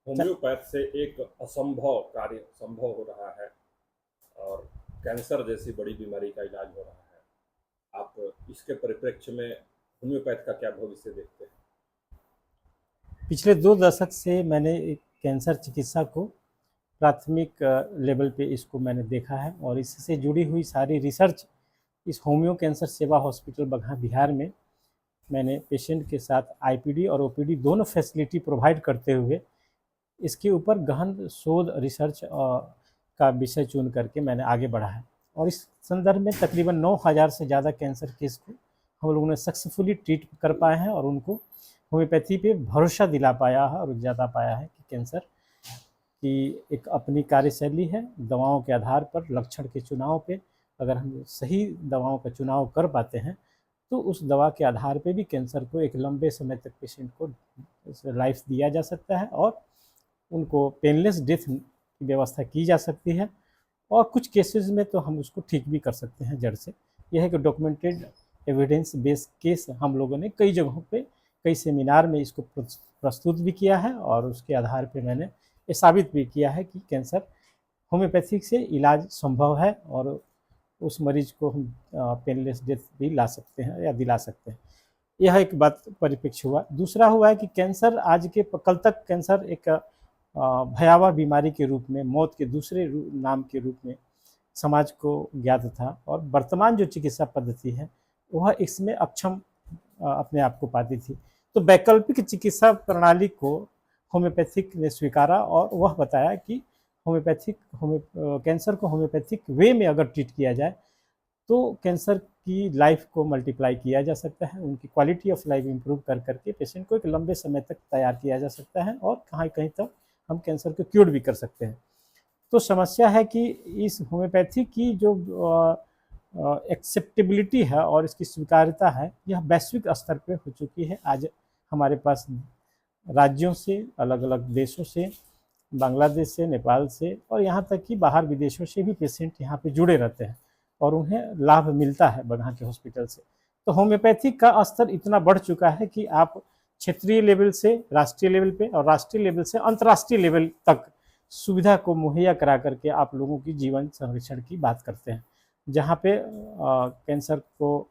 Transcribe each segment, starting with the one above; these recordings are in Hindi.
होम्योपैथ से एक असंभव कार्य संभव हो रहा है और कैंसर जैसी बड़ी बीमारी का इलाज हो रहा है। आप इसके परिप्रेक्ष्य में होम्योपैथ का क्या भविष्य देखते हैं? पिछले 2 दशक से मैंने एक कैंसर चिकित्सा को प्राथमिक लेवल पे इसको मैंने देखा है और इससे जुड़ी हुई सारी रिसर्च इस होम्यो कैंसर सेवा हॉस्पिटल बगहा बिहार में मैंने पेशेंट के साथ आईपीडी और ओपीडी दोनों फैसिलिटी प्रोवाइड करते हुए इसके ऊपर गहन शोध रिसर्च का विषय चुन करके मैंने आगे बढ़ा है। और इस संदर्भ में तकरीबन 9,000 से ज़्यादा कैंसर केस को हम लोगों ने सक्सेसफुली ट्रीट कर पाए हैं और उनको होम्योपैथी पे भरोसा दिला पाया है और ज़्यादा पाया है कि कैंसर की एक अपनी कार्यशैली है। दवाओं के आधार पर लक्षण के चुनाव पे अगर हम सही दवाओं का चुनाव कर पाते हैं तो उस दवा के आधार पे भी कैंसर को एक लंबे समय तक पेशेंट को लाइफ दिया जा सकता है और उनको पेनलेस डेथ की व्यवस्था की जा सकती है और कुछ केसेस में तो हम उसको ठीक भी कर सकते हैं जड़ से। यह एक डॉक्यूमेंटेड एविडेंस बेस्ड केस हम लोगों ने कई जगहों पे कई सेमिनार में इसको प्रस्तुत भी किया है और उसके आधार पे मैंने ये साबित भी किया है कि कैंसर होम्योपैथिक से इलाज संभव है और उस मरीज को हम पेनलेस डेथ भी ला सकते हैं या दिला सकते हैं। यह एक बात परिप्रेक्ष्य हुआ। दूसरा हुआ है कि कैंसर आज के कल तक कैंसर एक भयावह बीमारी के रूप में, मौत के दूसरे नाम के रूप में समाज को ज्ञात था और वर्तमान जो चिकित्सा पद्धति है वह इसमें अक्षम अपने आप को पाती थी। तो वैकल्पिक चिकित्सा प्रणाली को होम्योपैथिक ने स्वीकारा और वह बताया कि कैंसर को होम्योपैथिक वे में अगर ट्रीट किया जाए तो कैंसर की लाइफ को मल्टीप्लाई किया जा सकता है, उनकी क्वालिटी ऑफ लाइफ इंप्रूव कर करके पेशेंट को एक लंबे समय तक तैयार किया जा सकता है और कहीं कहीं तक हम कैंसर को क्योर भी कर सकते हैं। तो समस्या है कि इस होम्योपैथी की जो एक्सेप्टेबिलिटी है और इसकी स्वीकार्यता है यह वैश्विक स्तर पे हो चुकी है। आज हमारे पास राज्यों से, अलग अलग देशों से, बांग्लादेश से, नेपाल से और यहाँ तक कि बाहर विदेशों से भी पेशेंट यहाँ पे जुड़े रहते हैं और उन्हें लाभ मिलता है बगहा के हॉस्पिटल से। तो होम्योपैथी का स्तर इतना बढ़ चुका है कि आप क्षेत्रीय लेवल से राष्ट्रीय लेवल पे और राष्ट्रीय लेवल से अंतर्राष्ट्रीय लेवल तक सुविधा को मुहैया करा करके आप लोगों की जीवन संरक्षण की बात करते हैं, जहाँ पे कैंसर को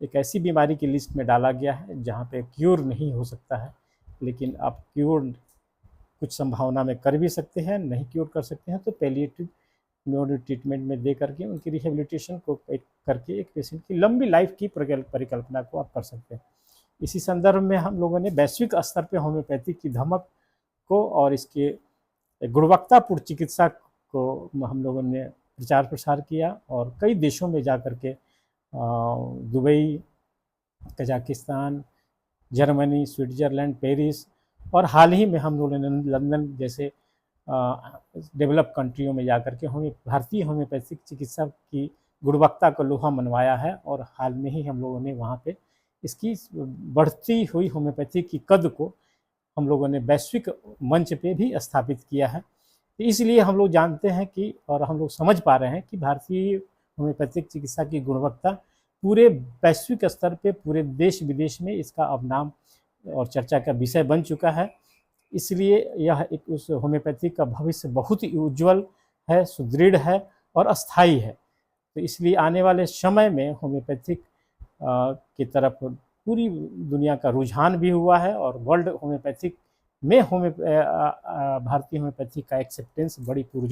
एक ऐसी बीमारी की लिस्ट में डाला गया है जहाँ पे क्योर नहीं हो सकता है, लेकिन आप क्योर कुछ संभावना में कर भी सकते हैं, नहीं क्योर कर सकते हैं तो पैलिएटिव ट्रीटमेंट में दे करके उनकी रिहेबिलिटेशन को करके एक पेशेंट की लंबी लाइफ की परिकल्पना को आप कर सकते हैं। इसी संदर्भ में हम लोगों ने वैश्विक स्तर पे होम्योपैथी की धमक को और इसके गुणवत्तापूर्ण चिकित्सा को हम लोगों ने प्रचार प्रसार किया और कई देशों में जा कर के Dubai, Kazakhstan, Germany, Switzerland, Paris और हाल ही में हम लोगों ने लंदन जैसे डेवलप कंट्रियों में जाकर के भारतीय होम्योपैथिक चिकित्सा की गुणवत्ता को लोहा मनवाया है और हाल में ही हम लोगों ने वहाँ पे इसकी बढ़ती हुई होम्योपैथी की कद को हम लोगों ने वैश्विक मंच पे भी स्थापित किया है। तो इसलिए हम लोग जानते हैं कि और हम लोग समझ पा रहे हैं कि भारतीय होम्योपैथिक चिकित्सा की गुणवत्ता पूरे वैश्विक स्तर पे पूरे देश विदेश में इसका अब नाम और चर्चा का विषय बन चुका है। इसलिए यह एक उस होम्योपैथी का भविष्य बहुत ही उज्ज्वल है, सुदृढ़ है और अस्थायी है। तो इसलिए आने वाले समय में होम्योपैथिक की तरफ पूरी दुनिया का रुझान भी हुआ है और वर्ल्ड होम्योपैथिक में भारतीय होम्योपैथी का एक्सेप्टेंस बड़ी